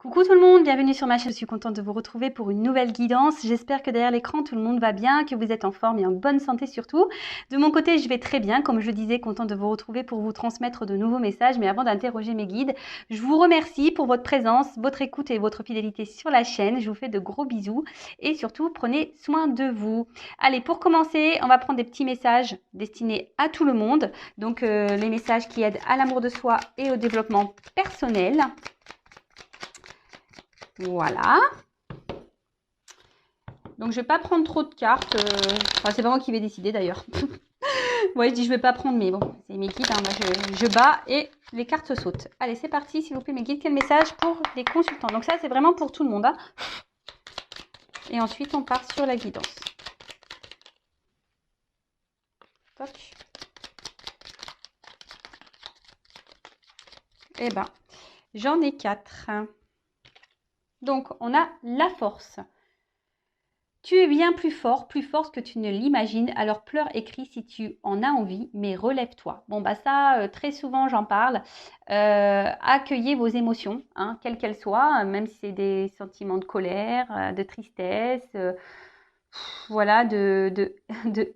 Coucou tout le monde, bienvenue sur ma chaîne. Je suis contente de vous retrouver pour une nouvelle guidance. J'espère que derrière l'écran, tout le monde va bien, que vous êtes en forme et en bonne santé surtout. De mon côté, je vais très bien. Comme je disais, contente de vous retrouver pour vous transmettre de nouveaux messages. Mais avant d'interroger mes guides, je vous remercie pour votre présence, votre écoute et votre fidélité sur la chaîne. Je vous fais de gros bisous et surtout, prenez soin de vous. Allez, pour commencer, on va prendre des petits messages destinés à tout le monde. Donc, les messages qui aident à l'amour de soi et au développement personnel. Voilà. Donc, je vais pas prendre trop de cartes. Enfin, c'est pas moi qui vais décider d'ailleurs. Ouais, je dis je vais pas prendre, mais bon, c'est mes guides. Hein. Moi, je bats et les cartes sautent. Allez, c'est parti, s'il vous plaît, mes guides. Quel message pour les consultants? Donc ça, c'est vraiment pour tout le monde. Hein. Et ensuite, on part sur la guidance. Toc. Eh ben, j'en ai 4. Donc, on a la force. Tu es bien plus forte que tu ne l'imagines, alors pleure et crie si tu en as envie, mais relève-toi. Bon, bah ça, très souvent, j'en parle. Accueillez vos émotions, hein, quelles qu'elles soient, même si c'est des sentiments de colère, de tristesse, voilà, de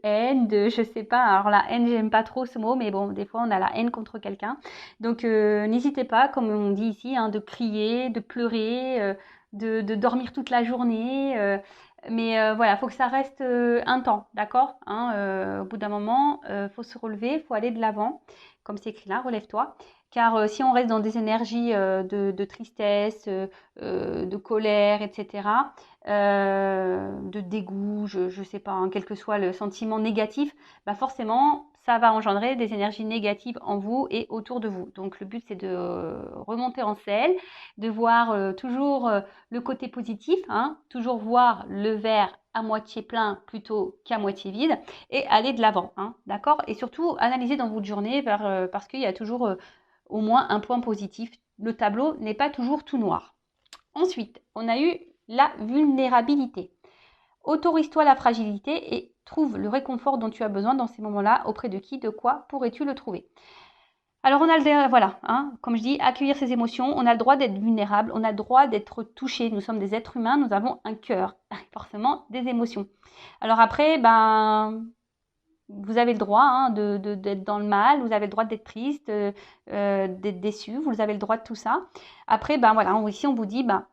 haine, je sais pas. Alors la haine, j'aime pas trop ce mot, mais bon, des fois, on a la haine contre quelqu'un. Donc, n'hésitez pas, comme on dit ici, hein, de crier, de pleurer, de dormir toute la journée. Mais voilà, il faut que ça reste un temps, d'accord, hein, au bout d'un moment, faut se relever, faut aller de l'avant, comme c'est écrit là, relève-toi. Car si on reste dans des énergies de tristesse, de colère, etc., de dégoût, je ne sais pas, hein, quel que soit le sentiment négatif, bah forcément, ça va engendrer des énergies négatives en vous et autour de vous. Donc le but, c'est de remonter en selle, de voir toujours le côté positif, hein, toujours voir le verre à moitié plein plutôt qu'à moitié vide et aller de l'avant, hein, d'accord? Et surtout, analyser dans votre journée parce qu'il y a toujours au moins un point positif. Le tableau n'est pas toujours tout noir. Ensuite, on a eu la vulnérabilité. Autorise-toi la fragilité et trouve le réconfort dont tu as besoin dans ces moments-là. Auprès de qui, de quoi pourrais-tu le trouver? Alors on a le voilà, hein, comme je dis, accueillir ses émotions, on a le droit d'être vulnérable, on a le droit d'être touché. Nous sommes des êtres humains, nous avons un cœur, forcément des émotions. Alors après, ben vous avez le droit hein, d'être dans le mal, vous avez le droit d'être triste, d'être déçu, vous avez le droit de tout ça. Après, ben voilà, ici on vous dit, ben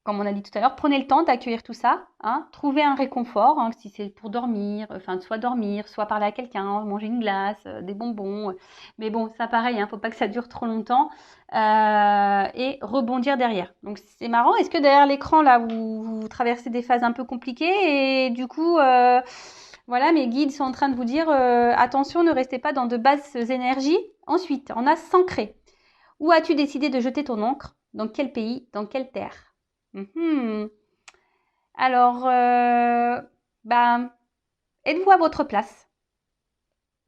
comme on a dit tout à l'heure, prenez le temps d'accueillir tout ça, hein, trouvez un réconfort, hein, si c'est pour dormir, enfin soit dormir, soit parler à quelqu'un, manger une glace, des bonbons. Mais bon, ça pareil, hein, faut pas que ça dure trop longtemps et rebondir derrière. Donc c'est marrant. Est-ce que derrière l'écran là, vous traversez des phases un peu compliquées et du coup, voilà, mes guides sont en train de vous dire attention, ne restez pas dans de basses énergies. Ensuite, on a s'ancrer. Où as-tu décidé de jeter ton encre? Dans quel pays? Dans quelle terre? Alors, ben, êtes-vous à votre place?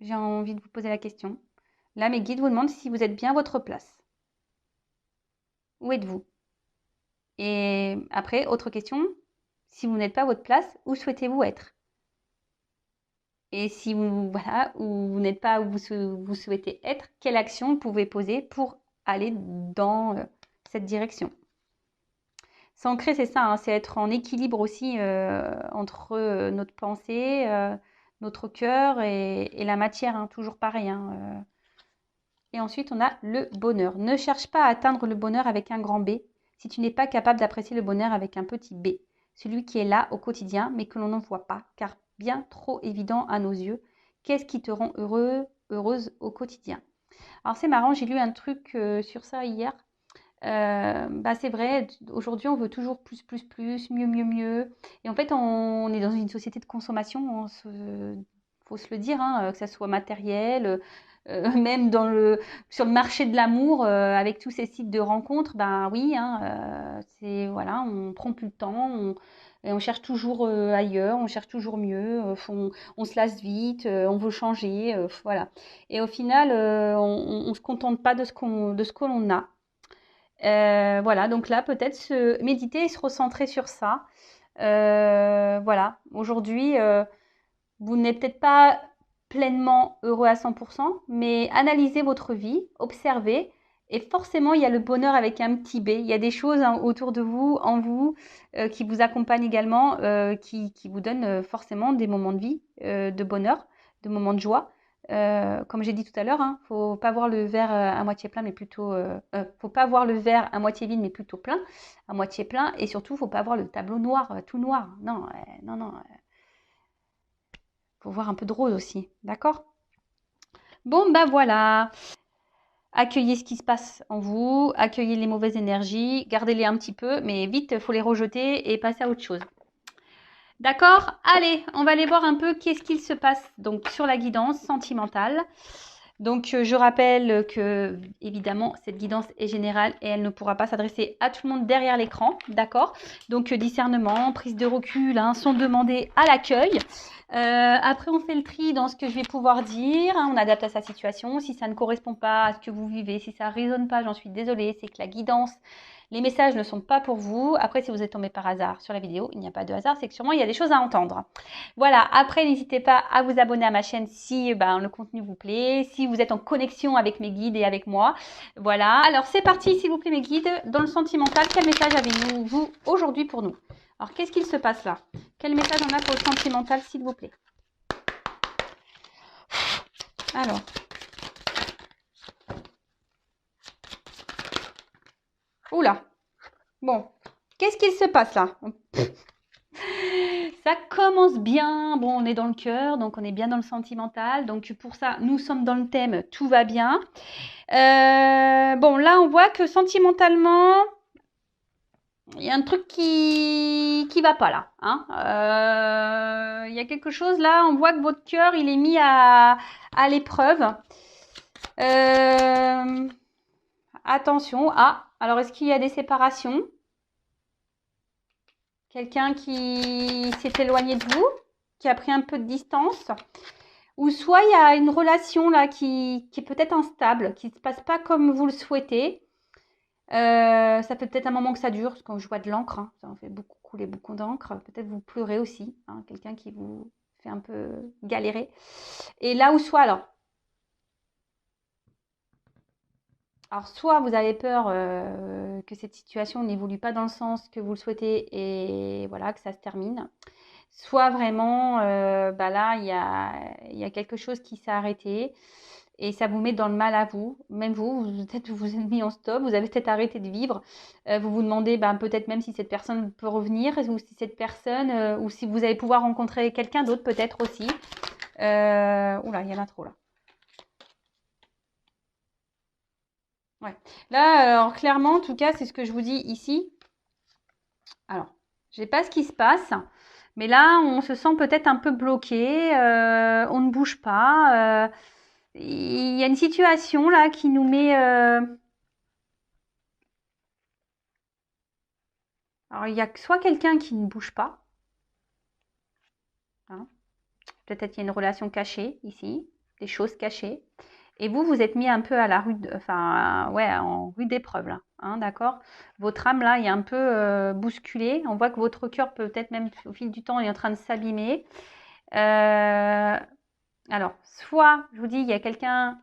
J'ai envie de vous poser la question. Là, mes guides vous demandent si vous êtes bien à votre place. Où êtes-vous? Et après, autre question. Si vous n'êtes pas à votre place, où souhaitez-vous être? Et si vous, voilà, où vous n'êtes pas où vous souhaitez être, quelle action vous pouvez poser pour aller dans cette direction? S'ancrer, c'est ça, hein, c'est être en équilibre aussi entre notre pensée, notre cœur et la matière, hein, toujours pareil. Hein. Et ensuite, on a le bonheur. Ne cherche pas à atteindre le bonheur avec un grand B si tu n'es pas capable d'apprécier le bonheur avec un petit b. Celui qui est là au quotidien, mais que l'on n'en voit pas, car bien trop évident à nos yeux. Qu'est-ce qui te rend heureux, heureuse au quotidien? Alors c'est marrant, j'ai lu un truc sur ça hier. Bah c'est vrai, aujourd'hui on veut toujours plus, mieux, mieux, mieux. Et en fait, on est dans une société de consommation, faut se le dire, hein, que ça soit matériel, même sur le marché de l'amour, avec tous ces sites de rencontres, ben oui, hein, c'est voilà, on prend plus le temps, et on cherche toujours ailleurs, on cherche toujours mieux, on se lasse vite, on veut changer, voilà. Et au final, on se contente pas de ce que l'on a. Voilà, donc là, peut-être se méditer et se recentrer sur ça. Voilà, aujourd'hui, vous n'êtes peut-être pas pleinement heureux à 100%, mais analysez votre vie, observez Et forcément, il y a le bonheur avec un petit B. Il y a des choses autour de vous, en vous, qui vous accompagnent également, qui vous donnent forcément des moments de vie, de bonheur, de moments de joie. Comme j'ai dit tout à l'heure, hein, faut pas voir le verre à moitié plein, mais plutôt, faut pas voir le verre à moitié vide, mais plutôt plein, à moitié plein. Et surtout, faut pas voir le tableau noir, tout noir. Non, non, non. Faut voir un peu de rose aussi, d'accord? Bon, bah voilà. Accueillez ce qui se passe en vous, accueillez les mauvaises énergies, gardez-les un petit peu, mais vite, il faut les rejeter et passer à autre chose. D'accord? Allez, on va aller voir un peu qu'est-ce qu'il se passe donc sur la guidance sentimentale. Donc, je rappelle que, évidemment, cette guidance est générale et elle ne pourra pas s'adresser à tout le monde derrière l'écran, d'accord? Donc, discernement, prise de recul, hein, sont demandés à l'accueil. Après, on fait le tri dans ce que je vais pouvoir dire, hein, on adapte à sa situation. Si ça ne correspond pas à ce que vous vivez, si ça ne résonne pas, j'en suis désolée, c'est que la guidance, les messages ne sont pas pour vous. Après, si vous êtes tombé par hasard sur la vidéo, il n'y a pas de hasard, c'est que sûrement il y a des choses à entendre. Voilà, après, n'hésitez pas à vous abonner à ma chaîne si le contenu vous plaît, si vous êtes en connexion avec mes guides et avec moi. Voilà, alors c'est parti, s'il vous plaît, mes guides. Dans le sentimental, quel message avez-vous aujourd'hui pour nous? Alors, qu'est-ce qu'il se passe là? Quel message on a pour le sentimental, s'il vous plaît? Alors. Oula. Bon. Qu'est-ce qu'il se passe là? Ça commence bien. Bon, on est dans le cœur, donc on est bien dans le sentimental. Donc pour ça, nous sommes dans le thème, tout va bien. Bon, là, on voit que sentimentalement, il y a un truc qui va pas là. Hein. Il y a quelque chose là, on voit que votre cœur, il est mis à l'épreuve. Attention. Ah, alors est-ce qu'il y a des séparations? Quelqu'un qui s'est éloigné de vous, qui a pris un peu de distance? Ou soit il y a une relation là qui est peut-être instable, qui ne se passe pas comme vous le souhaitez. Ça fait peut-être un moment que ça dure, parce que quand je vois de l'encre, hein, ça en fait beaucoup couler beaucoup d'encre. Peut-être vous pleurez aussi, hein, quelqu'un qui vous fait un peu galérer. Et là où soit alors soit vous avez peur que cette situation n'évolue pas dans le sens que vous le souhaitez et voilà que ça se termine. Soit vraiment, là il y a quelque chose qui s'est arrêté et ça vous met dans le mal à vous. Même vous peut-être vous êtes mis en stop, vous avez peut-être arrêté de vivre. Vous vous demandez peut-être même si cette personne peut revenir ou si cette personne ou si vous allez pouvoir rencontrer quelqu'un d'autre peut-être aussi. Oula, il y en a trop là. Ouais. Là, alors clairement, en tout cas, c'est ce que je vous dis ici. Alors, je sais pas ce qui se passe, mais là, on se sent peut-être un peu bloqué, on ne bouge pas. Il y a une situation là qui nous met. Alors, il y a soit quelqu'un qui ne bouge pas, hein. Peut-être qu'il y a une relation cachée ici, des choses cachées. Et vous, vous êtes mis un peu à la rude, enfin, ouais, en rude épreuve là, hein, d'accord? Votre âme là est un peu bousculée. On voit que votre cœur peut-être même au fil du temps est en train de s'abîmer. Alors, soit, je vous dis, il y a quelqu'un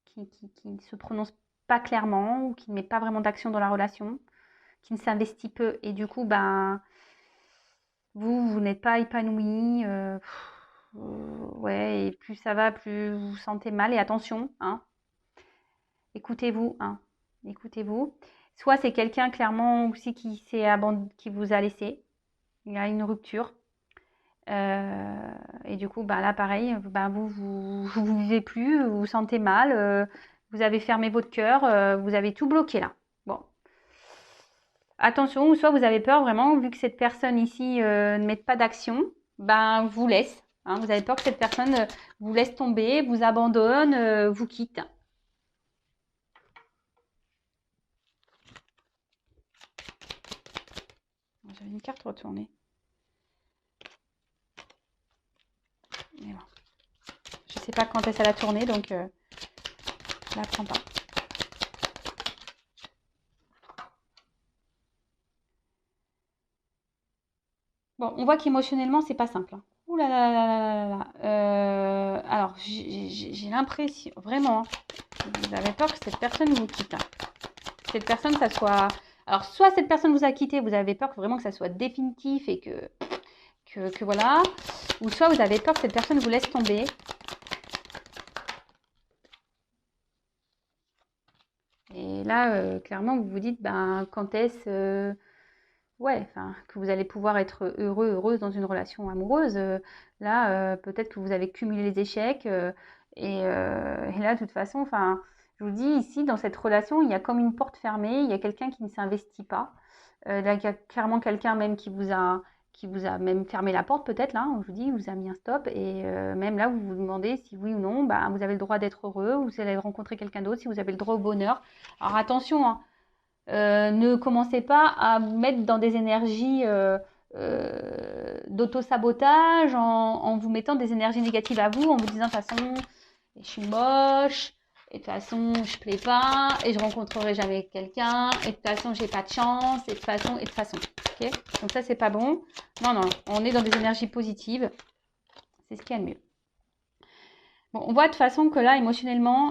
qui ne se prononce pas clairement ou qui ne met pas vraiment d'action dans la relation, qui ne s'investit peu et du coup, vous n'êtes pas épanoui. Ouais, et plus ça va, plus vous vous sentez mal. Et attention, hein, écoutez-vous, hein, écoutez-vous. Soit c'est quelqu'un clairement aussi qui vous a laissé. Il y a une rupture. Et du coup, là, pareil, vous vivez plus, vous vous sentez mal, vous avez fermé votre cœur, vous avez tout bloqué là. Bon, attention, ou soit vous avez peur vraiment, vu que cette personne ici ne met pas d'action, vous laisse. Hein, vous avez peur que cette personne vous laisse tomber, vous abandonne, vous quitte. J'avais une carte retournée. Mais bon. Je ne sais pas quand est-ce qu'elle a tourné, donc je ne la prends pas. Bon, on voit qu'émotionnellement, c'est pas simple. Hein. Ouh là là là là là là. alors, j'ai l'impression, vraiment, vous avez peur que cette personne vous quitte. Cette personne, ça soit... Alors, soit cette personne vous a quitté, vous avez peur que vraiment que ça soit définitif et que voilà. Ou soit vous avez peur que cette personne vous laisse tomber. Et là, clairement, vous vous dites, ben, quand est-ce... ouais, enfin, que vous allez pouvoir être heureux, heureuse dans une relation amoureuse. Là, peut-être que vous avez cumulé les échecs. Et là, de toute façon, enfin, je vous dis, ici, dans cette relation, il y a comme une porte fermée. Il y a quelqu'un qui ne s'investit pas. Là, il y a clairement quelqu'un même qui vous a même fermé la porte, peut-être, là, je vous dis, vous a mis un stop. Et même là, vous vous demandez si oui ou non, bah, vous avez le droit d'être heureux, vous allez rencontrer quelqu'un d'autre, si vous avez le droit au bonheur. Alors attention, hein, ne commencez pas à vous mettre dans des énergies d'auto-sabotage en vous mettant des énergies négatives à vous, en vous disant de toute façon, je suis moche, et de toute façon, je plais pas, et je rencontrerai jamais quelqu'un, et de toute façon, j'ai pas de chance, et de toute façon, et de toute façon. Okay, donc ça, c'est pas bon. Non, non, on est dans des énergies positives. C'est ce qu'il y a de mieux. Bon, on voit de toute façon que là, émotionnellement,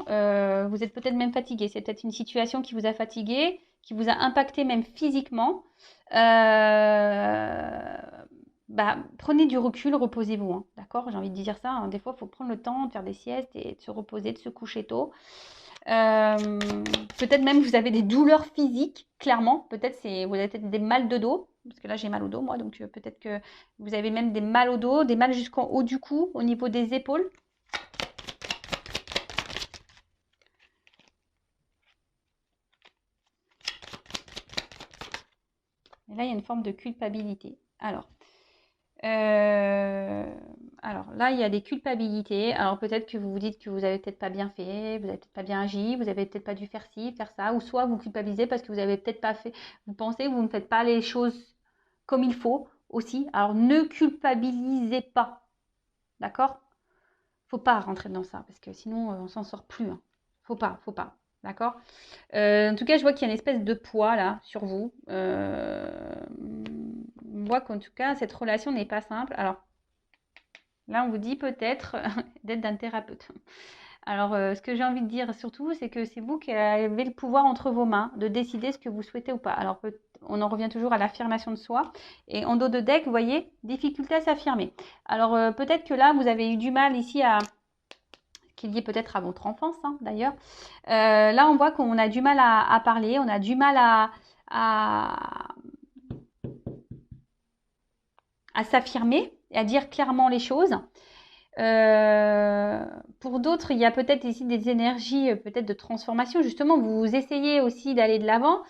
vous êtes peut-être même fatigué. C'est peut-être une situation qui vous a fatigué, qui vous a impacté même physiquement. Bah, prenez du recul, reposez-vous. Hein, d'accord? J'ai envie de dire ça. Hein, des fois, il faut prendre le temps de faire des siestes et de se reposer, de se coucher tôt. Peut-être même vous avez des douleurs physiques, clairement. Peut-être vous avez peut-être des mal de dos. Parce que là, j'ai mal au dos, moi. Donc, peut-être que vous avez même des mal au dos, des mal jusqu'en haut du cou, au niveau des épaules. Et là, il y a une forme de culpabilité. Alors là, il y a des culpabilités. Alors peut-être que vous vous dites que vous avez peut-être pas bien fait, vous avez peut-être pas bien agi, vous avez peut-être pas dû faire ci, faire ça, ou soit vous culpabilisez parce que vous avez peut-être pas fait, vous pensez que vous ne faites pas les choses comme il faut aussi. Alors ne culpabilisez pas, d'accord? Faut pas rentrer dans ça parce que sinon on s'en sort plus. Hein. Faut pas, d'accord? En tout cas, je vois qu'il y a une espèce de poids là sur vous. On voit qu'en tout cas, cette relation n'est pas simple. Alors là, on vous dit peut-être d'être d'un thérapeute. Alors, ce que j'ai envie de dire surtout, c'est que c'est vous qui avez le pouvoir entre vos mains de décider ce que vous souhaitez ou pas. Alors, on en revient toujours à l'affirmation de soi. Et en dos de deck, vous voyez, difficulté à s'affirmer. Alors, peut-être que là, vous avez eu du mal ici à qu'il y ait peut-être à votre enfance, hein, d'ailleurs. Là, on voit qu'on a du mal à parler, on a du mal à s'affirmer et à dire clairement les choses. Pour d'autres, il y a peut-être ici des énergies peut-être de transformation. Justement, vous essayez aussi d'aller de l'avant.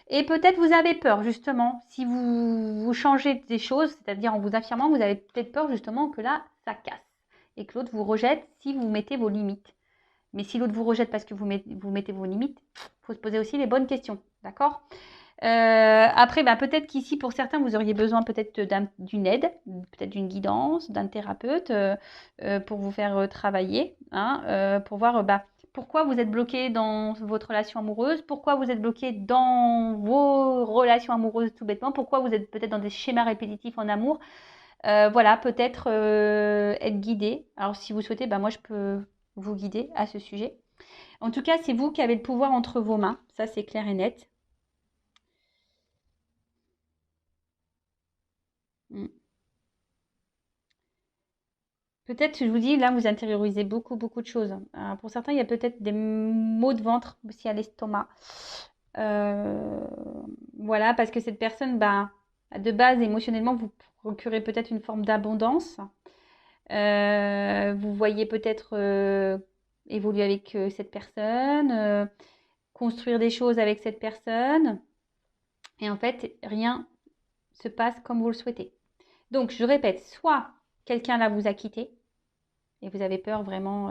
Et peut-être vous avez peur, justement, si vous changez des choses, c'est-à-dire en vous affirmant, vous avez peut-être peur, justement, que là, ça casse. Et que l'autre vous rejette si vous mettez vos limites. Mais si l'autre vous rejette parce que vous mettez vos limites, il faut se poser aussi les bonnes questions. D'accord? Après, bah, peut-être qu'ici, pour certains, vous auriez besoin peut-être d'une aide, peut-être d'une guidance, d'un thérapeute pour vous faire travailler, hein, pour voir bah, pourquoi vous êtes bloqué dans votre relation amoureuse, pourquoi vous êtes bloqué dans vos relations amoureuses tout bêtement, pourquoi vous êtes peut-être dans des schémas répétitifs en amour. Voilà, peut-être être guidé. Alors, si vous souhaitez, bah, moi, je peux vous guider à ce sujet. En tout cas, c'est vous qui avez le pouvoir entre vos mains. Ça, c'est clair et net. Mm. Peut-être, je vous dis, là, vous intériorisez beaucoup, beaucoup de choses. Pour certains, il y a peut-être des maux de ventre aussi à l'estomac. Euh, voilà, parce que cette personne, bah, de base, émotionnellement, vous procurez peut-être une forme d'abondance. Vous voyez peut-être évoluer avec cette personne, construire des choses avec cette personne. Et en fait, rien se passe comme vous le souhaitez. Donc, je répète, soit quelqu'un là vous a quitté et vous avez peur vraiment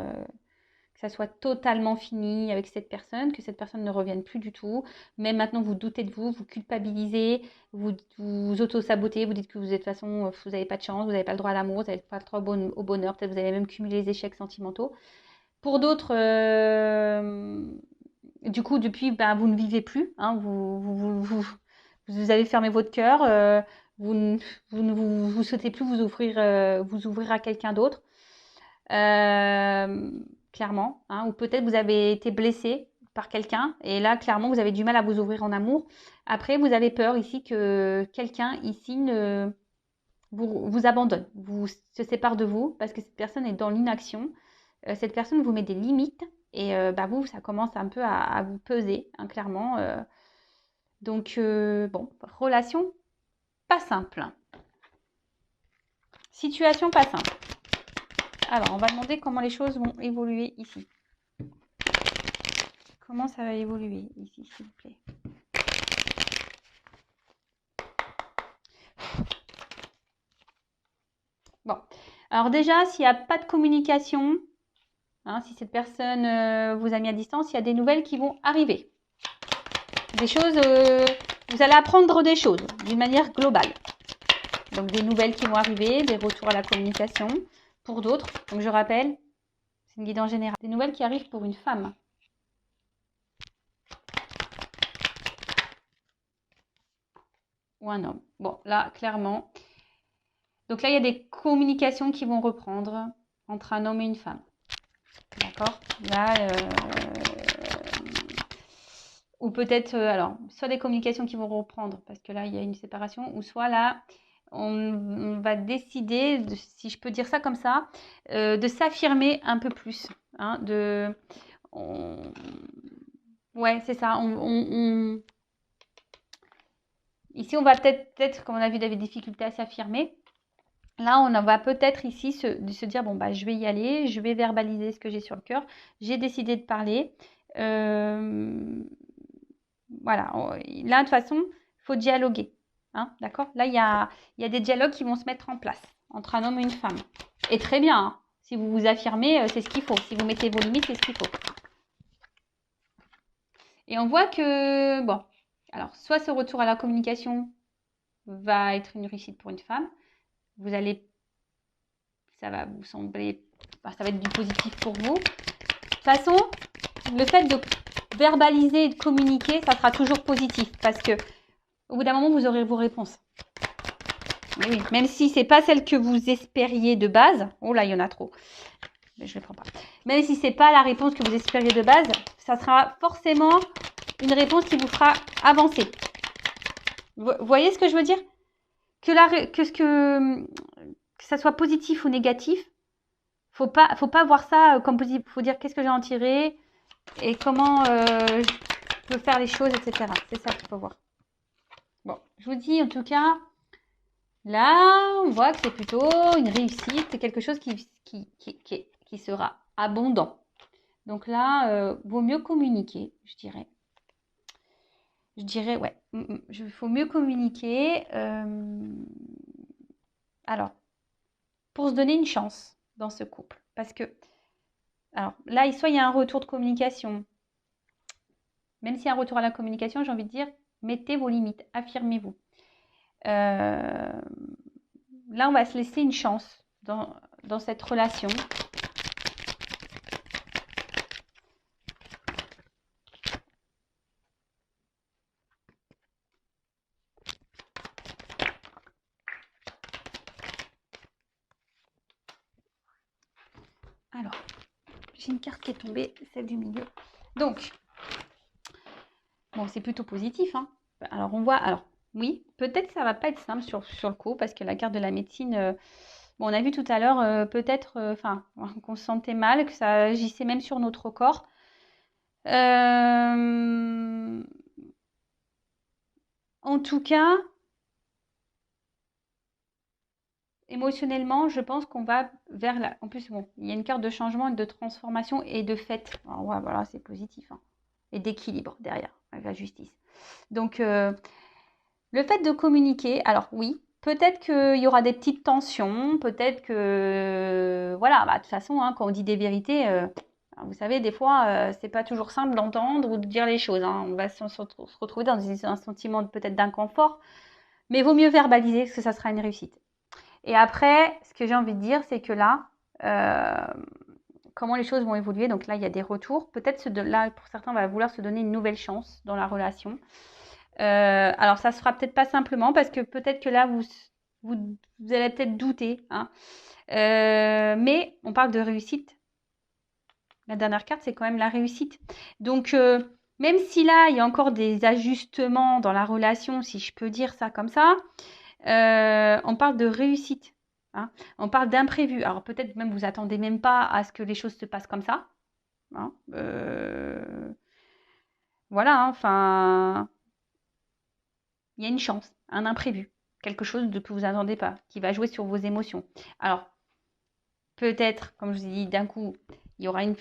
que ça soit totalement fini avec cette personne, que cette personne ne revienne plus du tout. Même maintenant, vous doutez de vous, vous culpabilisez, vous auto-sabotez, vous dites que vous êtes de toute façon, vous n'avez pas de chance, vous n'avez pas le droit à l'amour, vous n'avez pas le droit au bonheur, peut-être vous avez même cumulé les échecs sentimentaux. Pour d'autres, du coup, depuis, ben, vous ne vivez plus, hein, vous avez fermé votre cœur, vous ne souhaitez plus vous ouvrir à quelqu'un d'autre. clairement, hein, ou peut-être vous avez été blessé par quelqu'un et là, clairement, vous avez du mal à vous ouvrir en amour. Après, vous avez peur ici que quelqu'un ici vous abandonne, se sépare de vous parce que cette personne est dans l'inaction. Cette personne vous met des limites et vous, ça commence un peu à vous peser, hein, clairement. Donc, bon, relation pas simple. Situation pas simple. Alors, on va demander comment les choses vont évoluer ici. Comment ça va évoluer ici, s'il vous plaît? Bon. Alors déjà, s'il n'y a pas de communication, hein, si cette personne vous a mis à distance, il y a des nouvelles qui vont arriver. Des choses, vous allez apprendre des choses d'une manière globale. Donc, des nouvelles qui vont arriver, des retours à la communication. Pour d'autres, donc je rappelle, c'est une guidance générale. Des nouvelles qui arrivent pour une femme. Ou un homme. Bon, là, clairement. Donc là, il y a des communications qui vont reprendre entre un homme et une femme. D'accord? Là, ou peut-être, alors, soit des communications qui vont reprendre, parce que là, il y a une séparation, ou soit là, on va décider, si je peux dire ça comme ça, de s'affirmer un peu plus. Hein, ouais, c'est ça. Ici, on va peut-être, comme on a vu, des difficultés à s'affirmer. Là, on va peut-être ici se dire, bon, je vais y aller, je vais verbaliser ce que j'ai sur le cœur. J'ai décidé de parler. Voilà. Là, de toute façon, il faut dialoguer. Hein, d'accord? Là, il y a des dialogues qui vont se mettre en place entre un homme et une femme. Et très bien. Hein, si vous vous affirmez, c'est ce qu'il faut. Si vous mettez vos limites, c'est ce qu'il faut. Et on voit que, bon, alors, soit ce retour à la communication va être une réussite pour une femme. Ça va vous sembler, ça va être du positif pour vous. De toute façon, le fait de verbaliser et de communiquer, ça sera toujours positif parce que au bout d'un moment, vous aurez vos réponses. Mais oui, même si c'est pas celle que vous espériez de base. Oh là, il y en a trop. Mais je ne les prends pas. Même si c'est pas la réponse que vous espériez de base, ça sera forcément une réponse qui vous fera avancer. Vous voyez ce que je veux dire? Que ça soit positif ou négatif, faut pas voir ça comme positif. Faut dire qu'est-ce que j'ai en tiré et comment je peux faire les choses, etc. C'est ça qu'il faut voir. Bon, je vous dis en tout cas, là, on voit que c'est plutôt une réussite, c'est quelque chose qui sera abondant. Donc là, vaut mieux communiquer, je dirais. Ouais, il faut mieux communiquer. Alors, pour se donner une chance dans ce couple. Parce que, alors là, soit il y a un retour de communication. Même s'il y a un retour à la communication, j'ai envie de dire, mettez vos limites, affirmez-vous. Là, on va se laisser une chance dans cette relation. Alors, j'ai une carte qui est tombée, celle du milieu. Donc, bon, c'est plutôt positif. Hein. Alors, on voit... Alors, oui, peut-être que ça va pas être simple sur le coup, parce que la carte de la médecine... bon, on a vu tout à l'heure, peut-être, qu'on se sentait mal, que ça agissait même sur notre corps. En tout cas, émotionnellement, je pense qu'on va vers la... En plus, bon, il y a une carte de changement, de transformation et de fête. Alors, ouais, voilà, c'est positif. Hein. Et d'équilibre derrière, avec la justice. Donc, le fait de communiquer, alors oui, peut-être qu'il y aura des petites tensions, peut-être que... Voilà, de toute façon, hein, quand on dit des vérités... vous savez, des fois, c'est pas toujours simple d'entendre ou de dire les choses. Hein. On va se retrouver dans un sentiment peut-être d'inconfort, mais il vaut mieux verbaliser parce que ça sera une réussite. Et après, ce que j'ai envie de dire, c'est que là, comment les choses vont évoluer. Donc là, il y a des retours. Peut-être là, pour certains, on va vouloir se donner une nouvelle chance dans la relation. Alors, ça se fera peut-être pas simplement parce que peut-être que là, vous allez peut-être douter, hein. Mais on parle de réussite. La dernière carte, c'est quand même la réussite. Donc, même si là, il y a encore des ajustements dans la relation, si je peux dire ça comme ça, on parle de réussite, hein. On parle d'imprévu. Alors, peut-être même vous attendez même pas à ce que les choses se passent comme ça, hein. Voilà, hein, enfin, il y a une chance, un imprévu, quelque chose que vous n'attendez pas, qui va jouer sur vos émotions. Alors, peut-être, comme je vous ai dit, d'un coup, il y aura une...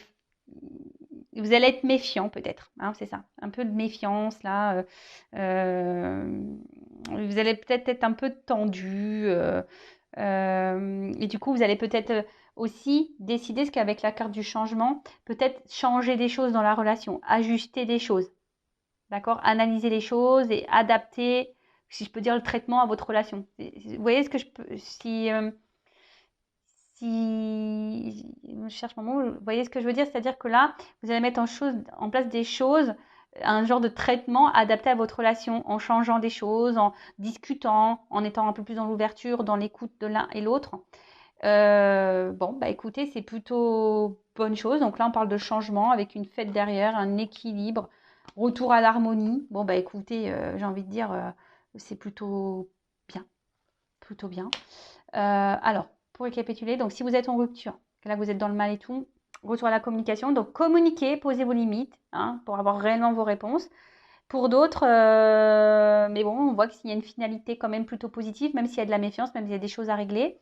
Vous allez être méfiant peut-être, hein, c'est ça. Un peu de méfiance là. Vous allez peut-être être un peu tendu. Et du coup, vous allez peut-être aussi décider ce qu'avec la carte du changement, peut-être changer des choses dans la relation, ajuster des choses. D'accord? Analyser les choses et adapter, si je peux dire, le traitement à votre relation. Vous voyez ce que je peux... Si je cherche mon mot, vous voyez ce que je veux dire? C'est-à-dire que là, vous allez mettre en place des choses, un genre de traitement adapté à votre relation, en changeant des choses, en discutant, en étant un peu plus dans l'ouverture, dans l'écoute de l'un et l'autre. Bon, bah écoutez, c'est plutôt bonne chose. Donc là, on parle de changement avec une fête derrière, un équilibre, retour à l'harmonie. Bon, bah écoutez, j'ai envie de dire, c'est plutôt bien, plutôt bien. Alors, pour récapituler, donc si vous êtes en rupture, que là vous êtes dans le mal et tout, retour à la communication. Donc communiquez, posez vos limites, hein, pour avoir réellement vos réponses. Pour d'autres, mais bon, on voit qu'il y a une finalité quand même plutôt positive, même s'il y a de la méfiance, même s'il y a des choses à régler.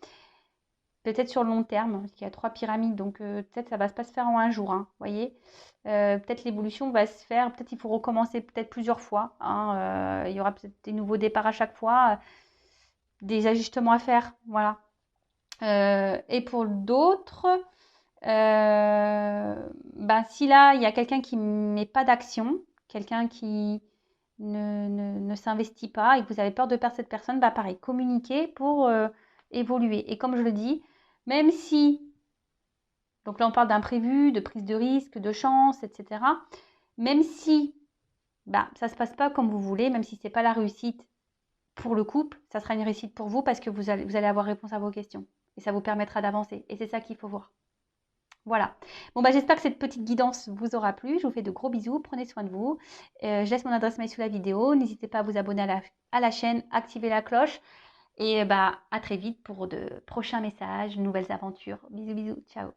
Peut-être sur le long terme, parce qu'il y a 3 pyramides, donc peut-être ça va pas se faire en un jour, hein, voyez. Peut-être l'évolution va se faire, peut-être il faut recommencer peut-être plusieurs fois, hein, il y aura peut-être des nouveaux départs à chaque fois, des ajustements à faire, voilà. Et pour d'autres, ben, si là, il y a quelqu'un qui ne met pas d'action, quelqu'un qui ne s'investit pas et que vous avez peur de perdre cette personne, bah pareil, communiquez pour évoluer. Et comme je le dis, même si, donc là on parle d'imprévu, de prise de risque, de chance, etc. Même si bah, ça ne se passe pas comme vous voulez, même si ce n'est pas la réussite pour le couple, ça sera une réussite pour vous parce que vous allez avoir réponse à vos questions. Et ça vous permettra d'avancer. Et c'est ça qu'il faut voir. Voilà. Bon, bah, j'espère que cette petite guidance vous aura plu. Je vous fais de gros bisous. Prenez soin de vous. Je laisse mon adresse mail sous la vidéo. N'hésitez pas à vous abonner à la chaîne, activer la cloche. Et bah, à très vite pour de prochains messages, nouvelles aventures. Bisous, bisous. Ciao.